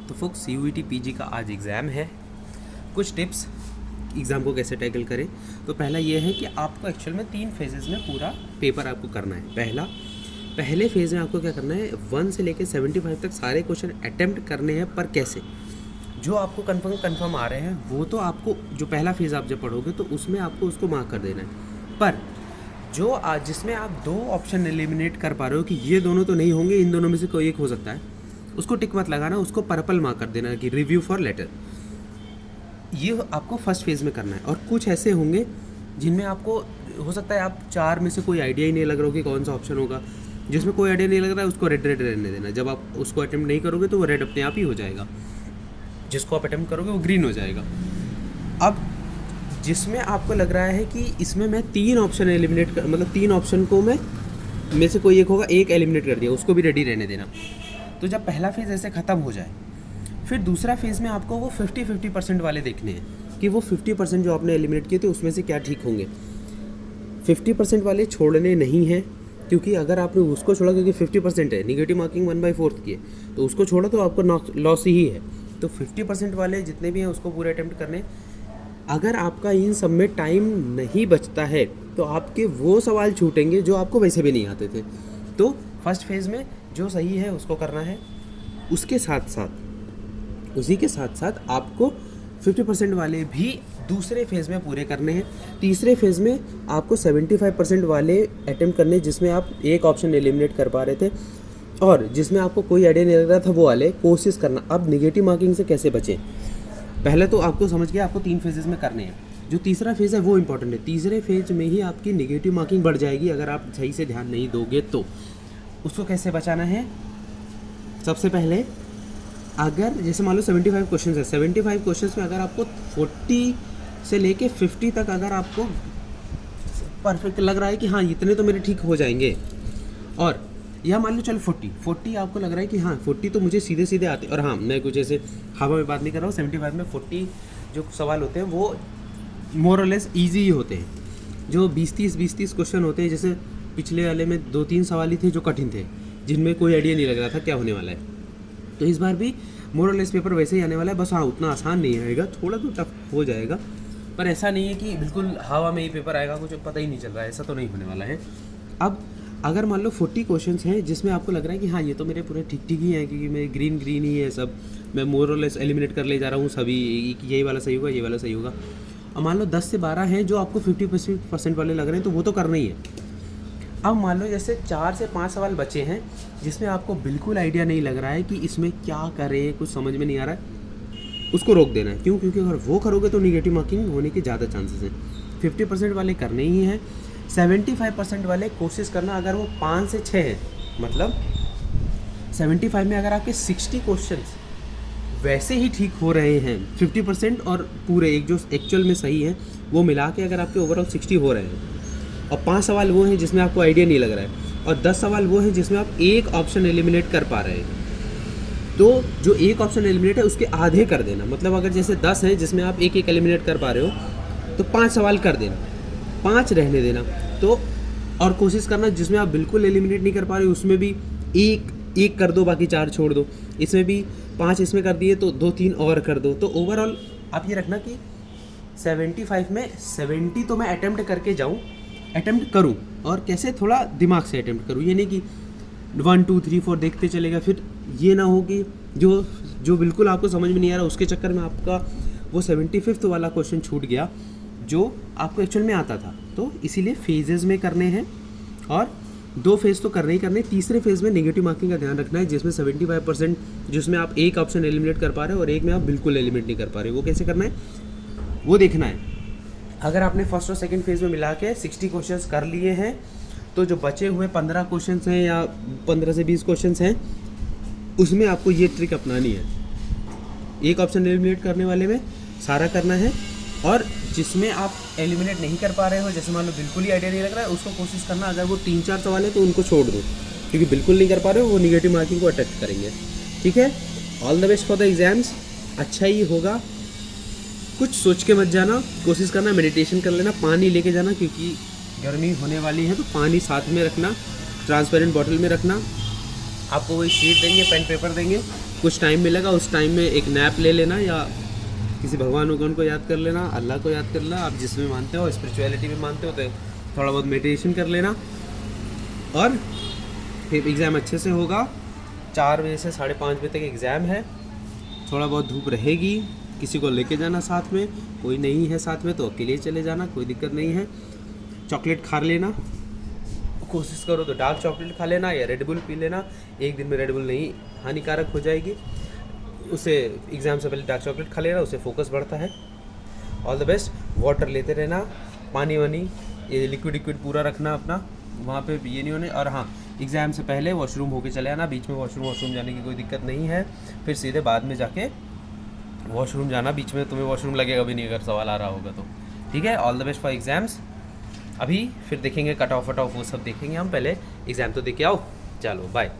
तो focus CUET PG का आज एग्ज़ाम है। कुछ टिप्स एग्ज़ाम को कैसे टैकल करें। तो पहला ये है कि आपको एक्चुअल में 3 फेजेज़ में पूरा पेपर आपको करना है। पहले फेज़ में आपको क्या करना है, 1 से लेकर 75 तक सारे क्वेश्चन अटेम्प्ट करने हैं। पर कैसे, जो आपको कन्फर्म आ रहे हैं वो तो आपको, जो पहला फेज़ आप जब पढ़ोगे तो उसमें आपको उसको मार्क कर देना है। पर जो आज जिसमें आप 2 ऑप्शन एलिमिनेट कर पा रहे हो कि ये दोनों तो नहीं होंगे, इन दोनों में से कोई एक हो सकता है, उसको टिक मत लगाना, उसको पर्पल मार्क कर देना कि रिव्यू फॉर लेटर। ये आपको फर्स्ट फेज़ में करना है। और कुछ ऐसे होंगे जिनमें आपको हो सकता है आप 4 में से कोई आइडिया ही नहीं लग रहा हो कि कौन सा ऑप्शन होगा। जिसमें कोई आइडिया नहीं लग रहा है उसको रेड रहने देना। जब आप उसको अटेम्प्ट नहीं करोगे तो वो रेड अपने आप ही हो जाएगा, जिसको आप अटेम्प्ट करोगे वो ग्रीन हो जाएगा। अब जिसमें आपको लग रहा है कि इसमें मैं 3 ऑप्शन एलिमिनेट कर, मतलब 3 ऑप्शन को मैं में से कोई एक होगा, एक एलिमिनेट कर दिया, उसको भी रेडी रहने देना। तो जब पहला फेज़ ऐसे ख़त्म हो जाए, फिर दूसरा फेज़ में आपको वो 50-50% वाले देखने हैं कि वो 50% जो आपने एलिमिनेट किए थे उसमें से क्या ठीक होंगे। 50% वाले छोड़ने नहीं हैं, क्योंकि अगर आपने उसको छोड़ा, क्योंकि 50% है, निगेटिव मार्किंग 1/4 की है, तो उसको छोड़ा तो आपको लॉस ही है। तो 50% वाले जितने भी हैं उसको पूरे अटेम्प्ट करने। अगर आपका इन सब में टाइम नहीं बचता है तो आपके वो सवाल छूटेंगे जो आपको वैसे भी नहीं आते थे। तो फर्स्ट फेज़ में जो सही है उसको करना है। उसी के साथ साथ आपको 50% वाले भी दूसरे फेज़ में पूरे करने हैं। तीसरे फेज़ में आपको 75% वाले अटेम्प्ट करने, जिसमें आप एक ऑप्शन एलिमिनेट कर पा रहे थे और जिसमें आपको कोई आइडिया नहीं लग रहा था, वो वाले कोशिश करना। अब नेगेटिव मार्किंग से कैसे बचें, पहले तो आपको समझ गया आपको 3 फेजेज़ में करने हैं। जो तीसरा फेज़ है वो इंपॉर्टेंट है। तीसरे फेज में ही आपकी नेगेटिव मार्किंग बढ़ जाएगी अगर आप सही से ध्यान नहीं दोगे तो। उसको कैसे बचाना है, सबसे पहले अगर जैसे मान लो 75 क्वेश्चन है, 75 क्वेश्चन में अगर आपको 40 से लेके 50 तक अगर आपको परफेक्ट लग रहा है कि हाँ इतने तो मेरे ठीक हो जाएंगे, और या मान लो चलो 40 आपको लग रहा है कि हाँ 40 तो मुझे सीधे सीधे आते, और हाँ मैं कुछ ऐसे हवा में बात नहीं कर रहा हूँ। 75 में 40 जो सवाल होते हैं वो मोर और लेस ईजी ही होते हैं। जो 20-30 क्वेश्चन होते हैं, जैसे पिछले वाले में 2-3 सवाल ही थे जो कठिन थे, जिनमें कोई आइडिया नहीं लग रहा था क्या होने वाला है। तो इस बार भी मोर और लेस पेपर वैसे ही आने वाला है, बस हाँ उतना आसान नहीं आएगा, थोड़ा तो टफ हो जाएगा। पर ऐसा नहीं है कि बिल्कुल हवा में ही पेपर आएगा, कुछ पता ही नहीं चल रहा है, ऐसा तो नहीं होने वाला है। अब अगर मान लो 40 क्वेश्चंस हैं जिसमें आपको लग रहा है कि हाँ ये तो मेरे पूरे ठीक ठीक ही हैं, क्योंकि मैं ग्रीन ही है सब, मैं मोर और लेस एलिमिनेट कर ले जा रहा हूँ सभी, यही वाला सही होगा, ये वाला सही होगा। अब मान लो 10 से 12 हैं जो आपको 50% वाले लग रहे हैं, तो वो तो करना ही है। अब मान लो जैसे 4 से 5 सवाल बचे हैं जिसमें आपको बिल्कुल आइडिया नहीं लग रहा है कि इसमें क्या करें, कुछ समझ में नहीं आ रहा है, उसको रोक देना है। क्यों? क्योंकि अगर वो करोगे तो नेगेटिव मार्किंग होने के ज़्यादा चांसेस हैं। 50% वाले करने ही हैं। 75% वाले कोशिश करना, अगर वो 5 से 6 हैं, मतलब 75 में अगर आपके 60 क्वेश्चंस वैसे ही ठीक हो रहे हैं, 50% और पूरे एक जो एक्चुअल में सही है वो मिला के अगर आपके ओवरऑल 60 हो रहे हैं, और 5 सवाल वो हैं जिसमें आपको आइडिया नहीं लग रहा है, और 10 सवाल वो हैं जिसमें आप एक ऑप्शन एलिमिनेट कर पा रहे हैं, तो जो एक ऑप्शन एलिमिनेट है उसके आधे कर देना। मतलब अगर जैसे 10 हैं जिसमें आप एक एलिमिनेट कर पा रहे हो, तो 5 सवाल कर देना, 5 रहने देना। तो और कोशिश करना जिसमें आप बिल्कुल एलिमिनेट नहीं कर पा रहे उसमें भी एक कर दो, बाकी 4 छोड़ दो। इसमें भी 5 इसमें कर दिए तो 2-3 और कर दो। तो ओवरऑल आप ये रखना कि 75 में 70 तो मैं अटेम्प्ट करूँ, और कैसे थोड़ा दिमाग से अटेम्प्ट करूँ। ये नहीं कि 1 2 3 4 देखते चलेगा, फिर ये ना हो कि जो बिल्कुल आपको समझ में नहीं आ रहा उसके चक्कर में आपका वो 75th वाला क्वेश्चन छूट गया जो आपको एक्चुअल में आता था। तो इसीलिए फेजेस में करने हैं, और 2 फेज़ तो करने ही करने। तीसरे फेज़ में नेगेटिव मार्किंग का ध्यान रखना है, जिसमें 75% जिसमें आप एक ऑप्शन एलिमिनेट कर पा रहे हो और एक में आप बिल्कुल एलिमिनेट नहीं कर पा रहे हो। वो कैसे करना है वो देखना है। अगर आपने फर्स्ट और सेकंड फेज़ में मिला के 60 क्वेश्चंस कर लिए हैं, तो जो बचे हुए 15 क्वेश्चंस हैं या 15 से 20 क्वेश्चंस हैं, उसमें आपको ये ट्रिक अपनानी है। एक ऑप्शन एलिमिनेट करने वाले में सारा करना है, और जिसमें आप एलिमिनेट नहीं कर पा रहे हो, जैसे मान लो बिल्कुल ही आइडिया नहीं लग रहा है, उसको कोशिश करना अगर वो 3-4 सवाल है तो उनको छोड़ दो, क्योंकि बिल्कुल नहीं कर पा रहे हो वो निगेटिव मार्किंग को अटैक करेंगे। ठीक है, all the best for the exams. अच्छा ही होगा, कुछ सोच के मत जाना, कोशिश करना मेडिटेशन कर लेना, पानी लेके जाना, क्योंकि गर्मी होने वाली है, तो पानी साथ में रखना, ट्रांसपेरेंट बॉटल में रखना। आपको वही शीट देंगे, पेन पेपर देंगे, कुछ टाइम मिलेगा, उस टाइम में एक नैप ले लेना या किसी भगवान भगवान को याद कर लेना, अल्लाह को याद कर लेना, आप जिसमें मानते हो, स्पिरिचुअलिटी में मानते हो तो थोड़ा बहुत मेडिटेशन कर लेना और फिर एग्ज़ाम अच्छे से होगा। 4 बजे से 5:30 बजे तक एग्ज़ाम है। थोड़ा बहुत धूप रहेगी, किसी को लेके जाना साथ में, कोई नहीं है साथ में तो अकेले चले जाना, कोई दिक्कत नहीं है। चॉकलेट खा लेना, कोशिश करो तो डार्क चॉकलेट खा लेना या रेड बुल पी लेना। एक दिन में रेड बुल नहीं, हानिकारक हो जाएगी। उसे एग्ज़ाम से पहले डार्क चॉकलेट खा लेना, उससे फोकस बढ़ता है। All the best. वाटर लेते रहना, पानी वानी ये लिक्विड पूरा रखना अपना, वहाँ पे ये नहीं होने। और हाँ, एग्ज़ाम से पहले वॉशरूम होके चले आना, बीच में वॉशरूम जाने की कोई दिक्कत नहीं है। फिर सीधे बाद में जाके वॉशरूम जाना, बीच में तुम्हें वॉशरूम लगेगा भी नहीं अगर सवाल आ रहा होगा तो। ठीक है, all the best for exams. अभी फिर देखेंगे कट ऑफ वो सब देखेंगे हम, पहले एग्ज़ाम तो दे के आओ। चलो बाय।